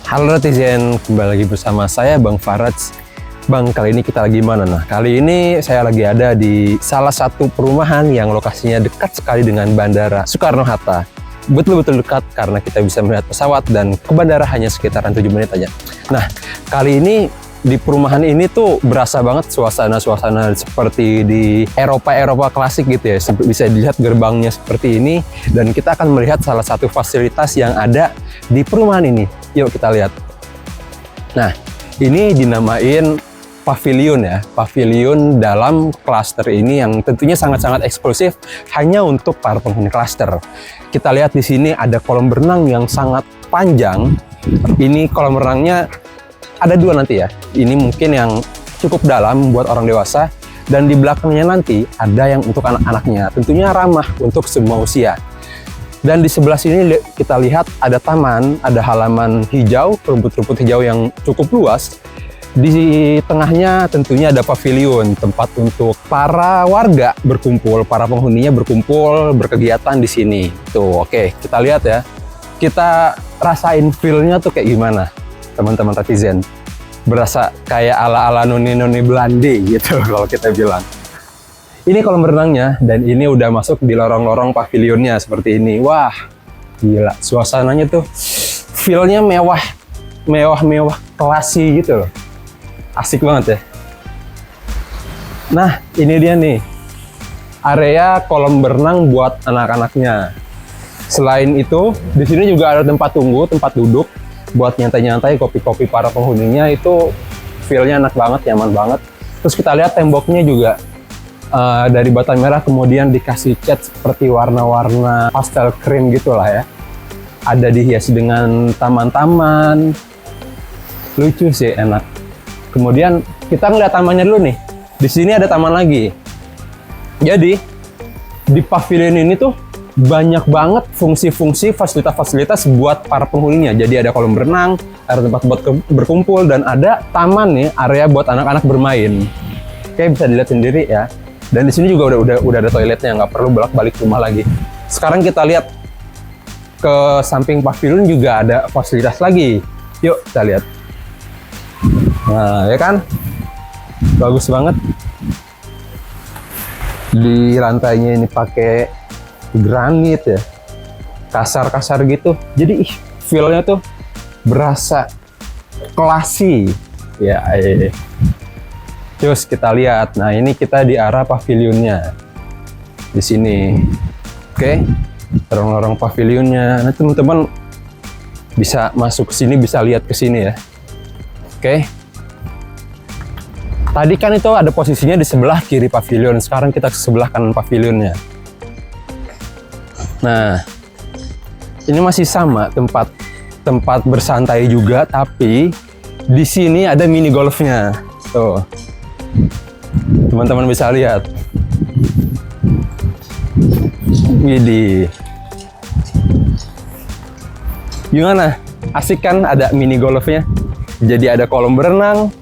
Halo netizen, kembali lagi bersama saya Bang Faraj. Bang, kali ini kita lagi mana? Nah, kali ini saya lagi ada di salah satu perumahan yang lokasinya dekat sekali dengan Bandara Soekarno-Hatta. Betul-betul dekat karena kita bisa melihat pesawat dan ke bandara hanya sekitaran 7 menit aja. Nah, kali ini di perumahan ini tuh berasa banget suasana-suasana seperti di Eropa klasik gitu ya. Bisa dilihat gerbangnya seperti ini dan kita akan melihat salah satu fasilitas yang ada di perumahan ini. Yuk kita lihat. Nah, ini dinamain pavilion ya. Pavilion dalam klaster ini yang tentunya sangat-sangat eksklusif hanya untuk para penghuni klaster. Kita lihat di sini ada kolam berenang yang sangat panjang. Ini kolam renangnya ada dua nanti ya. Ini mungkin yang cukup dalam buat orang dewasa dan di belakangnya nanti ada yang untuk anak-anaknya. Tentunya ramah untuk semua usia. Dan di sebelah sini kita lihat ada taman, ada halaman hijau, rumput-rumput hijau yang cukup luas. Di tengahnya tentunya ada pavilion, tempat untuk para warga berkumpul, para penghuninya berkumpul, berkegiatan di sini. Tuh, oke, kita lihat ya. Kita rasain feel-nya tuh kayak gimana, teman-teman netizen. Berasa kayak ala-ala noni-noni Belande gitu kalau kita bilang. Ini kolam berenangnya dan ini udah masuk di lorong-lorong pavilionnya seperti ini. Wah, gila, suasananya tuh feel-nya mewah, klasik gitu loh. Asik banget ya. Nah, ini dia nih area kolam berenang buat anak-anaknya. Selain itu, di sini juga ada tempat tunggu, tempat duduk buat nyantai-nyantai, kopi-kopi para penghuninya. Itu feel-nya enak banget, nyaman banget. Terus kita lihat temboknya juga dari bata merah kemudian dikasih cat seperti warna-warna pastel cream gitulah ya. Ada dihiasi dengan taman-taman. Lucu sih, enak. Kemudian kita ngeliat tamannya dulu nih. Di sini ada taman lagi. Jadi di pavilion ini tuh banyak banget fungsi-fungsi fasilitas-fasilitas buat para penghuninya. Jadi ada kolam berenang, ada tempat buat berkumpul dan ada taman nih, area buat anak-anak bermain. Oke, bisa dilihat sendiri ya. Dan di sini juga udah ada toiletnya, nggak perlu bolak-balik rumah lagi. Sekarang kita lihat ke samping pavilion juga ada fasilitas lagi. Yuk kita lihat. Nah, ya kan? Bagus banget. Di lantainya ini pakai granit ya. Kasar-kasar gitu. Jadi feel-nya tuh berasa klasik. Ya, terus kita lihat. Nah, ini kita di arah pavilionnya. Di sini. Oke. Lorong-lorong pavilionnya. Nah, teman-teman bisa masuk ke sini, bisa lihat ke sini ya. Oke. Tadi kan itu ada posisinya di sebelah kiri pavilion, sekarang kita ke sebelah kanan pavilionnya. Nah, ini masih sama tempat bersantai juga, tapi di sini ada mini golfnya. Tuh, teman-teman bisa lihat. Widih, gimana? Asik kan ada mini golfnya? Jadi ada kolam berenang,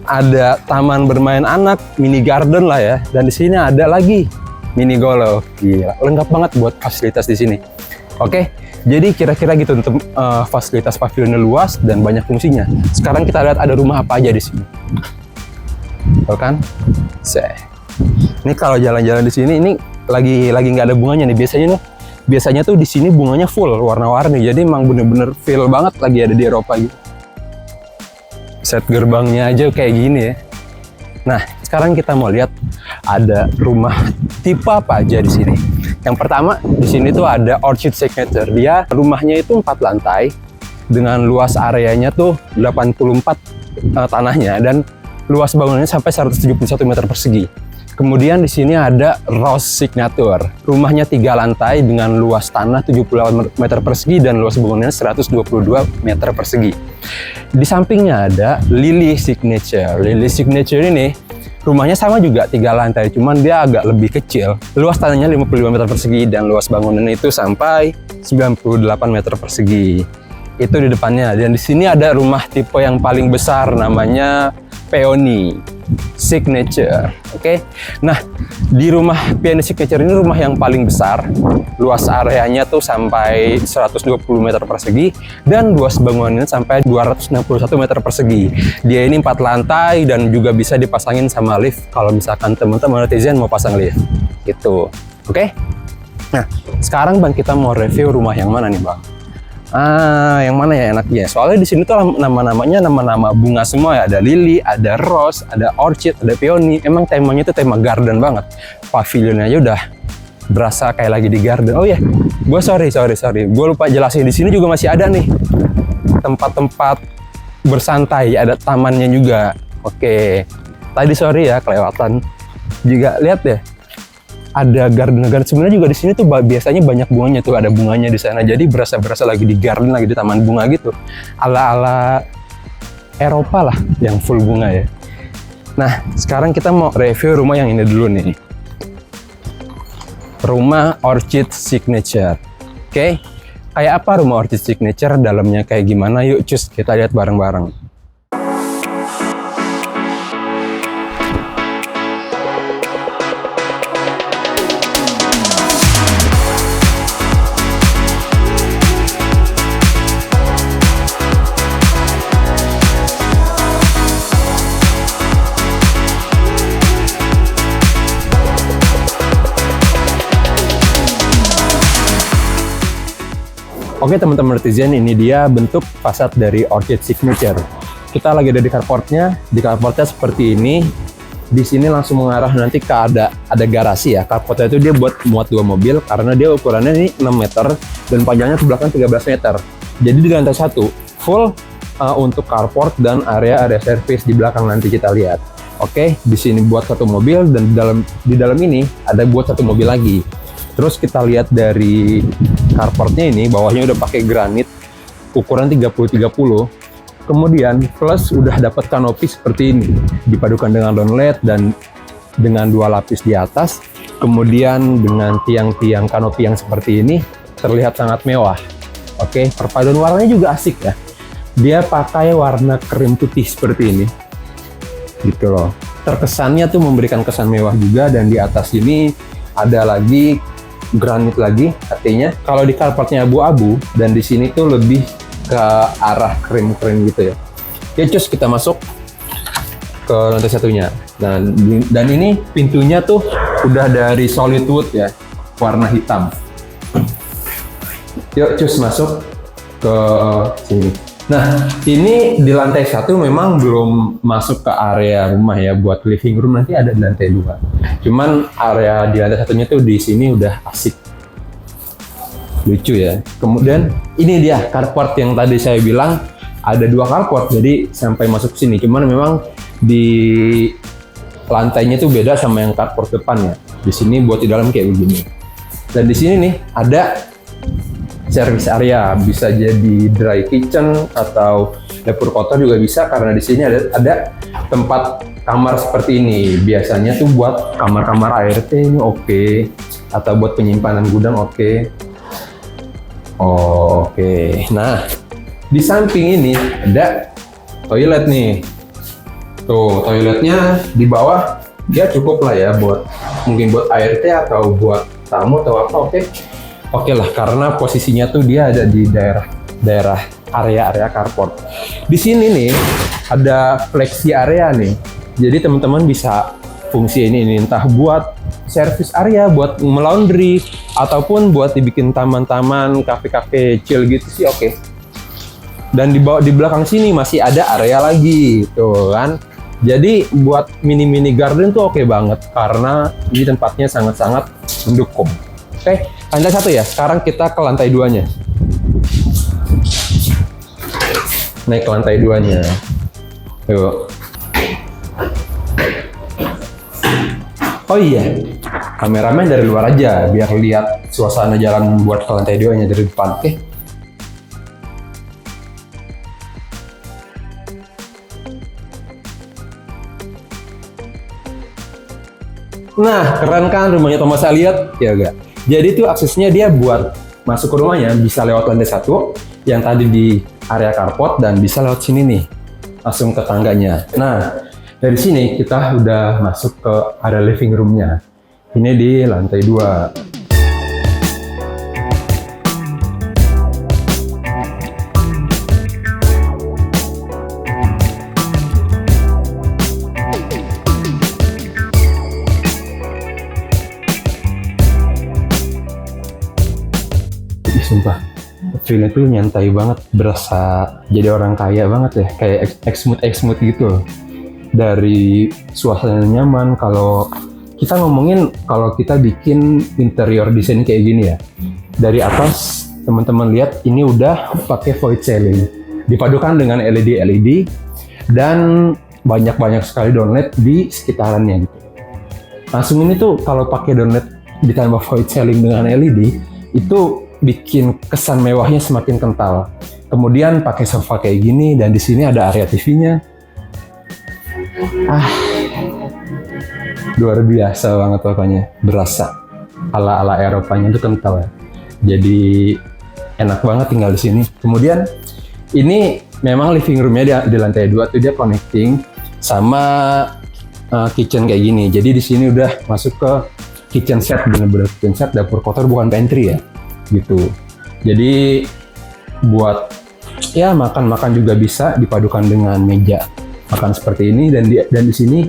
ada taman bermain anak, mini garden lah ya. Dan di sini ada lagi mini golf. Gila, lengkap banget buat fasilitas di sini. Oke, jadi kira-kira gitu untuk fasilitas pavilionnya luas dan banyak fungsinya. Sekarang kita lihat ada rumah apa aja di sini. Tuh kan? Ini kalau jalan-jalan di sini ini lagi nggak ada bunganya nih. Biasanya tuh di sini bunganya full warna-warni. Jadi emang bener-bener feel banget lagi ada di Eropa gitu. Set gerbangnya aja kayak gini ya. Nah, sekarang kita mau lihat ada rumah tipe apa aja di sini. Yang pertama, di sini tuh ada Orchid Signature. Dia rumahnya itu 4 lantai dengan luas areanya tuh 84 tanahnya dan luas bangunannya sampai 171 meter persegi. Kemudian di sini ada Rose Signature. Rumahnya 3 lantai dengan luas tanah 78 meter persegi dan luas bangunannya 122 meter persegi. Di sampingnya ada Lily Signature. Lily Signature ini rumahnya sama juga 3 lantai, cuman dia agak lebih kecil. Luas tanahnya 55 meter persegi dan luas bangunannya itu sampai 98 meter persegi. Itu di depannya. Dan di sini ada rumah tipe yang paling besar namanya Peony Signature. Oke. Nah, di rumah Peony Signature ini rumah yang paling besar. Luas areanya tuh sampai 120 meter persegi dan luas bangunannya sampai 261 meter persegi. Dia ini 4 lantai dan juga bisa dipasangin sama lift kalau misalkan teman-teman netizen mau pasang lift. Gitu. Oke? Nah, sekarang Bang kita mau review rumah yang mana nih, Bang? Yang mana ya enaknya? Soalnya di sini tuh nama-namanya nama-nama bunga semua ya. Ada lily, ada rose, ada orchid, ada peony. Emang temanya tuh tema garden banget. Pavilionnya aja udah berasa kayak lagi di garden. Oh ya, gue sorry. Gue lupa jelasin, di sini juga masih ada nih tempat-tempat bersantai. Ada tamannya juga. Oke. Tadi sorry ya kelewatan. Juga lihat deh. Ada garden-garden, sebenarnya juga di sini tuh biasanya banyak bunganya tuh, ada bunganya di sana. Jadi berasa lagi di garden, lagi di taman bunga gitu. Ala-ala Eropa lah yang full bunga ya. Nah, sekarang kita mau review rumah yang ini dulu nih. Rumah Orchid Signature. Oke. Kayak apa rumah Orchid Signature? Dalamnya kayak gimana? Yuk cus kita lihat bareng-bareng. Oke teman-teman netizen, ini dia bentuk fasad dari Orchid Signature. Kita lagi ada di carportnya. Di carportnya seperti ini. Di sini langsung mengarah nanti ke ada garasi ya. Carportnya itu dia buat muat 2 mobil karena dia ukurannya ini 6 meter dan panjangnya ke belakang 13 meter. Jadi di lantai 1 full untuk carport dan area service di belakang nanti kita lihat. Oke, di sini buat 1 mobil dan di dalam ini ada buat 1 mobil lagi. Terus kita lihat dari carportnya ini, bawahnya udah pakai granit ukuran 30-30. Kemudian plus udah dapat kanopi seperti ini, dipadukan dengan down LED dan dengan 2 lapis di atas. Kemudian dengan tiang-tiang kanopi yang seperti ini terlihat sangat mewah. Oke, perpaduan warnanya juga asik ya. Dia pakai warna krim putih seperti ini, gitu loh. Terkesannya tuh memberikan kesan mewah juga, dan di atas ini ada lagi granit lagi, artinya kalau di carportnya abu-abu dan di sini tuh lebih ke arah krim-krim gitu ya. Ya cus, kita masuk ke lantai 1-nya. Dan ini pintunya tuh udah dari solid wood ya, warna hitam. Yuk cus masuk ke sini. Nah, ini di lantai 1 memang belum masuk ke area rumah ya, buat living room nanti ada di lantai 2. Cuman area di lantai 1-nya tuh di sini udah asik. Lucu ya. Kemudian ini dia carport yang tadi saya bilang ada 2 carport, jadi sampai masuk ke sini. Cuman memang di lantainya tuh beda sama yang carport depannya. Di sini buat di dalam kayak begini. Dan di sini nih ada service area, bisa jadi dry kitchen atau dapur kotor juga bisa, karena di sini ada tempat kamar seperti ini. Biasanya tuh buat kamar-kamar ART ini oke, atau buat penyimpanan gudang oke. Oke. Nah, di samping ini ada toilet nih. Tuh, toiletnya di bawah dia cukup lah ya, buat mungkin buat ART atau buat tamu atau apa. Oke lah, karena posisinya tuh dia ada di daerah area carport. Di sini nih ada flexi area nih. Jadi teman-teman bisa fungsi ini entah buat service area, buat melaundry, ataupun buat dibikin taman-taman, kafe-kafe chill gitu sih oke. Dan di belakang sini masih ada area lagi, tuh kan. Jadi buat mini garden tuh oke banget karena ini tempatnya sangat-sangat mendukung. Oke, lantai 1 ya. Sekarang kita ke lantai 2-nya. Naik ke lantai 2-nya. Yuk. Oh iya, kameramen dari luar aja biar lihat suasana jalan buat ke lantai 2-nya dari depan. Oke. Nah, keren kan rumahnya Thomas Elliot? Ya enggak? Jadi tuh aksesnya dia buat masuk ke rumahnya bisa lewat lantai 1 yang tadi di area carport, dan bisa lewat sini nih langsung ke tangganya. Nah, Dari sini kita udah masuk ke area living room-nya. Ini di lantai 2. Sumpah, feel-nya tuh nyantai banget, berasa jadi orang kaya banget ya, kayak exmut gitu. Dari suasana nyaman, kalau kita ngomongin kalau kita bikin interior design kayak gini ya, dari atas teman-teman lihat ini udah pakai void ceiling, dipadukan dengan LED dan banyak sekali downlight di sekitarannya gitu. Langsung ini tuh kalau pakai downlight ditambah void ceiling dengan LED itu bikin kesan mewahnya semakin kental. Kemudian pakai sofa kayak gini dan di sini ada area TV-nya. Luar biasa banget pokoknya. Berasa ala-ala Eropanya itu kental ya. Jadi enak banget tinggal di sini. Kemudian ini memang living room-nya di lantai 2 tuh dia connecting sama kitchen kayak gini. Jadi di sini udah masuk ke kitchen set, bener-bener kitchen set, dapur kotor bukan pantry ya. Gitu. Jadi buat ya makan juga bisa dipadukan dengan meja makan seperti ini dan di sini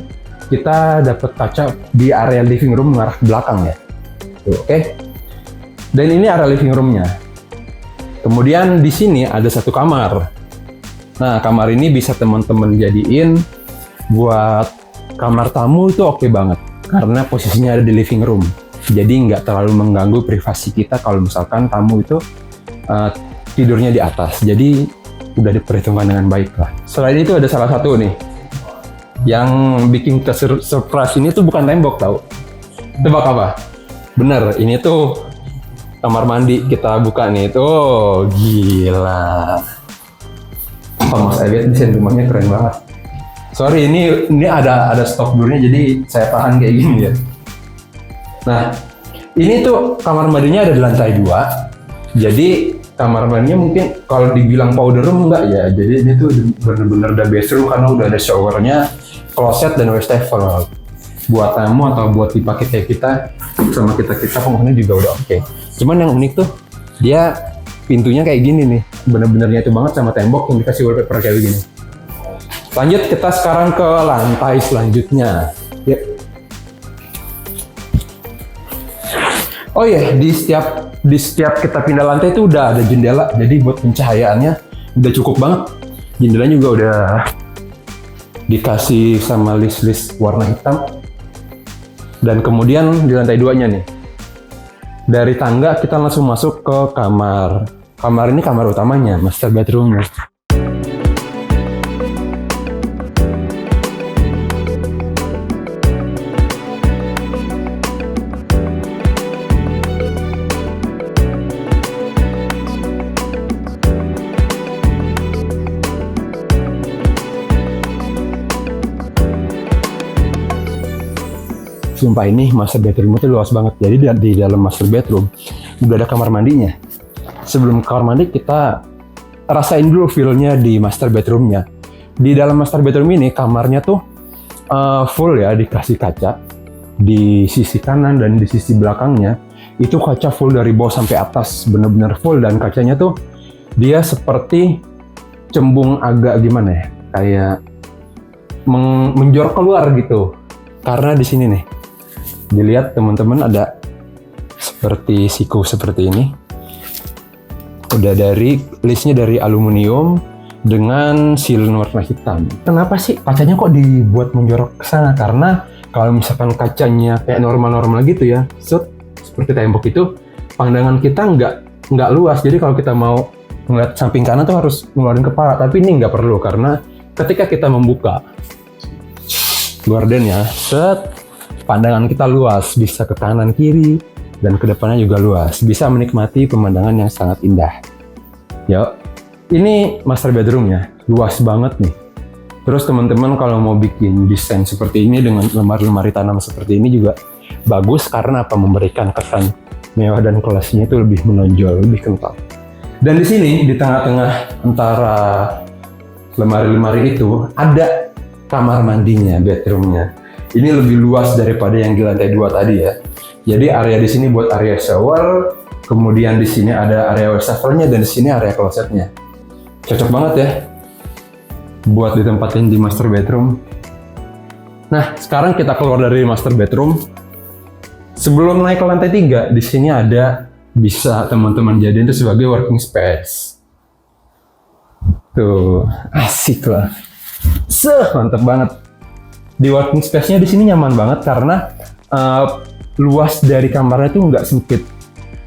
kita dapat kaca di area living room mengarah ke belakang ya. Oke. Dan ini area living room-nya. Kemudian di sini ada satu kamar. Nah, kamar ini bisa teman-teman jadiin buat kamar tamu itu oke banget karena posisinya ada di living room. Jadi nggak terlalu mengganggu privasi kita kalau misalkan tamu itu tidurnya di atas. Jadi udah diperhitungkan dengan baik lah. Selain itu ada salah satu nih yang bikin kita surprise, ini tuh bukan tembok tau. Tebak apa? Bener, ini tuh kamar mandi. Kita buka nih. Tuh, gila. Mas lihat desain rumahnya keren banget. Sorry, ini ada stok blurnya jadi saya tahan kayak gini ya. Nah, ini tuh kamar mandinya ada di lantai 2. Jadi kamar mandinya mungkin kalau dibilang powder room enggak ya. Jadi ini tuh bener-bener ada bathroom karena udah ada showernya, closet dan wastafel. Buat tamu atau buat dipakai kayak kita sama kita penghuni juga udah oke. Cuman yang unik tuh dia pintunya kayak gini nih. Bener-bener nyatu banget sama tembok yang dikasih wallpaper kayak begini. Lanjut kita sekarang ke lantai selanjutnya. Ya. Oh iya, di setiap kita pindah lantai itu udah ada jendela, jadi buat pencahayaannya udah cukup banget. Jendelanya juga udah dikasih sama list warna hitam. Dan kemudian di lantai 2-nya nih, dari tangga kita langsung masuk ke kamar. Kamar ini kamar utamanya, master bedroom-nya. Sumpah ini master bedroom itu luas banget. Jadi di dalam master bedroom udah ada kamar mandinya. Sebelum kamar mandi kita rasain dulu feel-nya di master bedroom-nya. Di dalam master bedroom ini kamarnya tuh full ya, dikasih kaca di sisi kanan dan di sisi belakangnya. Itu kaca full dari bawah sampai atas, bener-bener full. Dan kacanya tuh dia seperti cembung agak gimana ya, kayak menjorok keluar gitu. Karena di sini nih, dilihat teman-teman ada seperti siku seperti ini. Udah listnya dari aluminium dengan silen warna hitam. Kenapa sih kacanya kok dibuat menjorok ke sana? Karena kalau misalkan kacanya kayak normal-normal gitu ya, seperti tembok itu, pandangan kita nggak luas. Jadi kalau kita mau ngeliat samping kanan tuh harus ngeluarin kepala. Tapi ini nggak perlu karena ketika kita membuka gordennya, pandangan kita luas, bisa ke kanan kiri dan ke depannya juga luas, bisa menikmati pemandangan yang sangat indah. Ya, ini master bedroomnya, luas banget nih. Terus teman-teman kalau mau bikin desain seperti ini dengan lemari-lemari tanam seperti ini juga bagus karena apa, memberikan kesan mewah dan kelasnya itu lebih menonjol, lebih kental. Dan di sini di tengah-tengah antara lemari-lemari itu ada kamar mandinya, bedroomnya. Ini lebih luas daripada yang di lantai 2 tadi ya. Jadi area di sini buat area shower, kemudian di sini ada area wastafelnya dan di sini area klosetnya. Cocok banget ya buat ditempatin di master bedroom. Nah, sekarang kita keluar dari master bedroom. Sebelum naik ke lantai 3, di sini ada bisa teman-teman jadiin itu sebagai working space. Tuh, asik lah. Mantep banget. Di working space-nya di sini nyaman banget karena luas dari kamarnya tuh nggak sempit.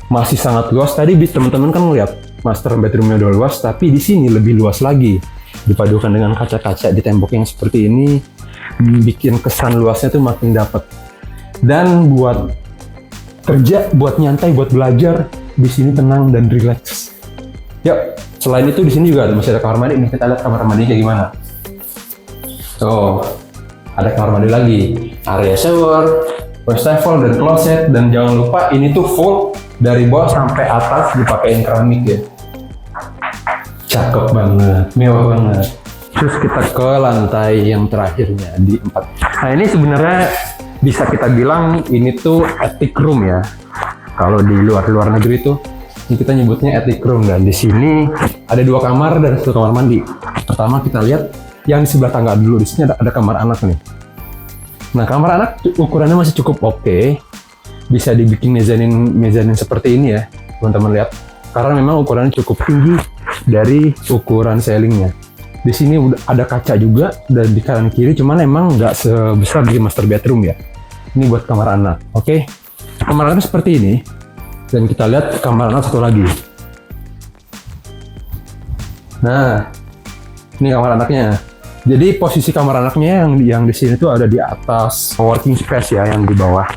Masih sangat luas. Tadi teman-teman kan ngeliat master bedroom-nya udah luas, tapi di sini lebih luas lagi. Dipadukan dengan kaca-kaca di tembok yang seperti ini, bikin kesan luasnya tuh makin dapet. Dan buat kerja, buat nyantai, buat belajar, di sini tenang dan relax. Yuk, selain itu di sini juga masih ada kamar mandi. Nih kita lihat kamar mandi kayak gimana. Oh, ada kamar mandi lagi, area shower, wastafel dan kloset, dan jangan lupa ini tuh full dari bawah sampai atas dipakein keramik ya. Cakep banget, mewah banget. Terus kita ke lantai yang terakhirnya di 4. Nah ini sebenarnya bisa kita bilang ini tuh attic room ya. Kalau di luar negeri tuh ini kita nyebutnya attic room, dan di sini ada 2 kamar dan 1 kamar mandi. Pertama kita lihat yang di sebelah tangga dulu. Di sini ada kamar anak nih. Nah kamar anak ukurannya masih cukup oke. Bisa dibikin mezanin seperti ini ya, teman-teman lihat. Karena memang ukurannya cukup tinggi dari ukuran ceilingnya. Di sini udah ada kaca juga dan di kanan kiri, cuman emang nggak sebesar di master bedroom ya. Ini buat kamar anak, oke? Kamar anak seperti ini, dan kita lihat kamar anak satu lagi. Nah, ini kamar anaknya. Jadi posisi kamar anaknya yang di sini tuh ada di atas working space ya, yang di bawah.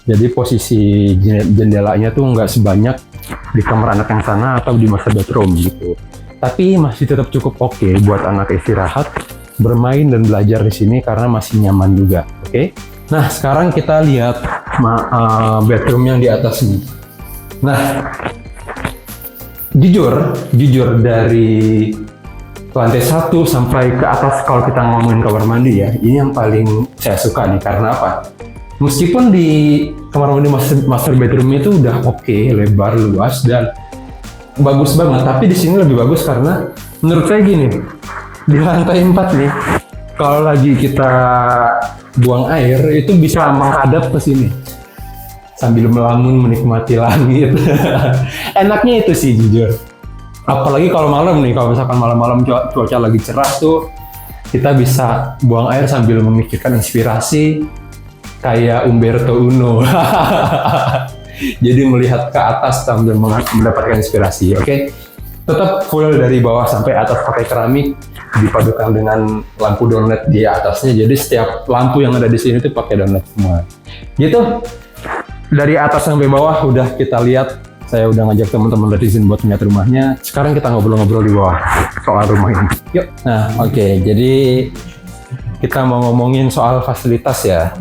Jadi posisi jendelanya tuh nggak sebanyak di kamar anak yang sana atau di master bedroom gitu. Tapi masih tetap cukup oke buat anak istirahat, bermain dan belajar di sini karena masih nyaman juga. Oke. Nah, sekarang kita lihat bedroom yang di atas nih. Nah, jujur dari lantai 1 sampai ke atas kalau kita ngomongin kamar mandi ya, ini yang paling saya suka nih. Karena apa? Meskipun di kamar mandi master bedroom itu udah oke, lebar, luas, dan bagus banget, tapi di sini lebih bagus karena menurut saya gini, di lantai 4 nih, kalau lagi kita buang air itu bisa menghadap ke sini sambil melamun menikmati langit. Enaknya itu sih jujur. Apalagi kalau malam nih, kalau misalkan malam-malam cuaca lagi cerah tuh, kita bisa buang air sambil memikirkan inspirasi kayak Umberto Uno. Jadi melihat ke atas sambil mendapatkan inspirasi. Oke. Tetap full dari bawah sampai atas pakai keramik, dipadukan dengan lampu downlight di atasnya. Jadi setiap lampu yang ada di sini tuh pakai downlight semua. Gitu. Dari atas sampai bawah udah kita lihat. Saya udah ngajak teman-teman netizen buat melihat rumahnya. Sekarang kita ngobrol-ngobrol di bawah soal rumah ini. Yuk. Nah, oke. Jadi kita mau ngomongin soal fasilitas ya.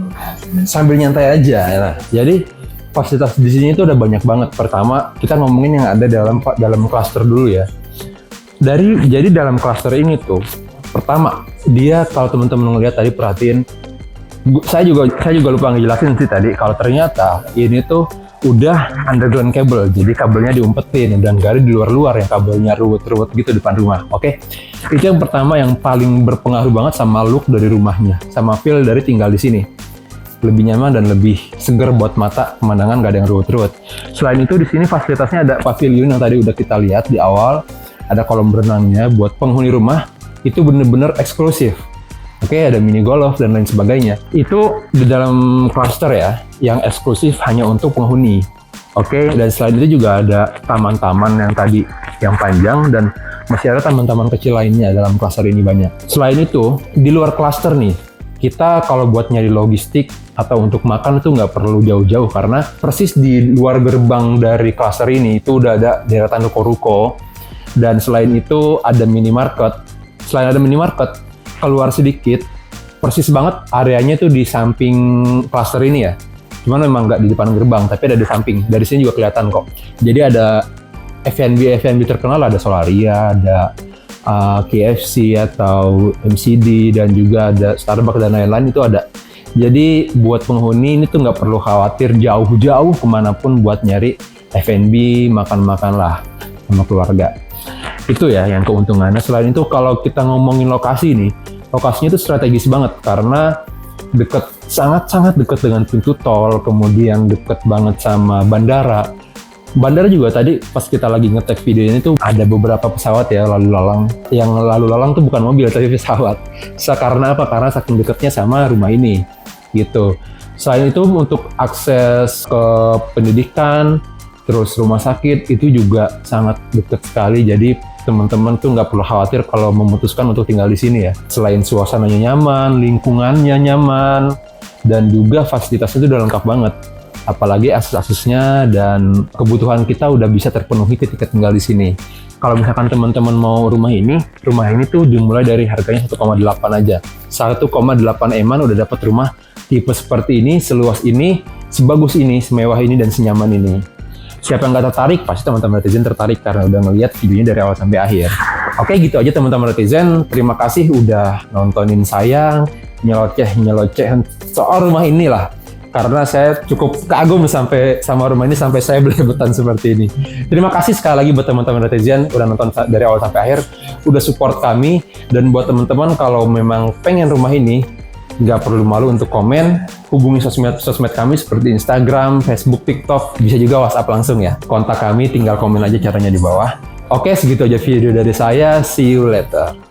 Sambil nyantai aja. Nah, jadi fasilitas di sini itu udah banyak banget. Pertama, kita ngomongin yang ada dalam klaster dulu ya. Jadi dalam klaster ini tuh, pertama, dia kalau teman-teman ngeliat tadi perhatiin, saya juga lupa ngejelasin sih tadi, kalau ternyata ini tuh udah underground cable, jadi kabelnya diumpetin dan gak ada di luar-luar yang kabelnya ruwet-ruwet gitu depan rumah. Oke, itu yang pertama yang paling berpengaruh banget sama look dari rumahnya, sama feel dari tinggal di sini. Lebih nyaman dan lebih seger buat mata, pemandangan gak ada yang ruwet-ruwet. Selain itu di sini fasilitasnya ada pavilion yang tadi udah kita lihat di awal, ada kolam berenangnya buat penghuni rumah, itu bener-bener eksklusif. Oke, ada mini golf dan lain sebagainya. Itu di dalam cluster ya, yang eksklusif hanya untuk penghuni. Oke, dan selain itu juga ada taman-taman yang tadi yang panjang, dan masih ada taman-taman kecil lainnya dalam cluster ini banyak. Selain itu, di luar cluster nih, kita kalau buat nyari logistik atau untuk makan itu nggak perlu jauh-jauh, karena persis di luar gerbang dari cluster ini itu udah ada deretan ruko-ruko, dan selain itu ada minimarket. Selain ada minimarket, keluar sedikit, persis banget areanya tuh di samping cluster ini ya. Cuman memang nggak di depan gerbang, tapi ada di samping. Dari sini juga kelihatan kok. Jadi ada F&B terkenal, ada Solaria, ada KFC atau McD, dan juga ada Starbucks dan lain-lain itu ada. Jadi buat penghuni ini tuh nggak perlu khawatir jauh-jauh kemanapun buat nyari F&B, makan-makan lah sama keluarga. Itu ya yang keuntungannya. Selain itu kalau kita ngomongin lokasi nih, lokasinya itu strategis banget karena deket, sangat-sangat dekat dengan pintu tol, kemudian deket banget sama bandara. Bandara juga tadi pas kita lagi nge-tag video ini tuh ada beberapa pesawat ya lalu lalang. Yang lalu lalang tuh bukan mobil tapi pesawat. Karena apa? Karena saking dekatnya sama rumah ini gitu. Selain itu untuk akses ke pendidikan, terus rumah sakit itu juga sangat dekat sekali. Jadi teman-teman tuh nggak perlu khawatir kalau memutuskan untuk tinggal di sini ya. Selain suasananya nyaman, lingkungannya nyaman, dan juga fasilitasnya itu udah lengkap banget. Apalagi akses-aksesnya dan kebutuhan kita udah bisa terpenuhi ketika tinggal di sini. Kalau misalkan teman-teman mau rumah ini tuh dimulai dari harganya 1,8 aja. 1,8 eman udah dapat rumah tipe seperti ini, seluas ini, sebagus ini, semewah ini, dan senyaman ini. Siapa yang nggak tertarik? Pasti teman-teman netizen tertarik karena udah ngeliat videonya dari awal sampai akhir. Oke, gitu aja teman-teman netizen. Terima kasih udah nontonin saya nyeloceh soal rumah inilah. Karena saya cukup kagum sama rumah ini sampai saya belebetan seperti ini. Terima kasih sekali lagi buat teman-teman netizen udah nonton dari awal sampai akhir, udah support kami. Dan buat teman-teman kalau memang pengen rumah ini, nggak perlu malu untuk komen, hubungi sosmed kami seperti Instagram, Facebook, TikTok, bisa juga WhatsApp langsung ya. Kontak kami, tinggal komen aja caranya di bawah. Oke, segitu aja video dari saya. See you later.